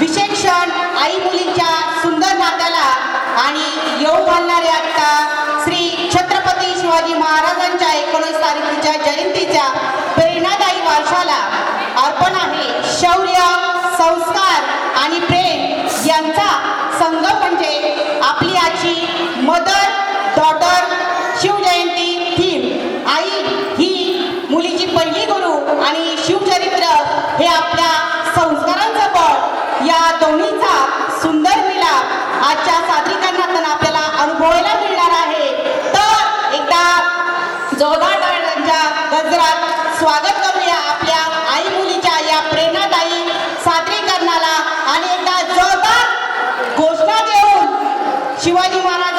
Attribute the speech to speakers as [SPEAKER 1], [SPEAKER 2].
[SPEAKER 1] विशेष क्षण आई मुलीच्या सुंदर नात्याला आणि येऊ घालणाऱ्या आता श्री छत्रपती शिवाजी महाराजांच्या 19 तारखेच्या जयंतीच्या प्रेरणादायी वारशाला अर्पण आहे। शौर्य, संस्कार आणि प्रेम यांचा संगम म्हणजे आपली आजची मदर डॉटर शिवजयंती थीम। आई ही मुलीची पहिली गुरु आणि शिवचरित्र हे आपल्या संस्कारांचं बळ, या दोन्हीचा सुंदर मिलाप आजच्या सादरीकरणातून आपल्याला अनुभवायला मिळणार आहे। तर एकदा जोरदार टाळ्यांच्या गजरात स्वागत करूया आपल्या आई मुलीच्या या प्रेरणादायी सादरीकरणाला आणि एकदा जोरदार घोषणा देऊन शिवाजी महाराज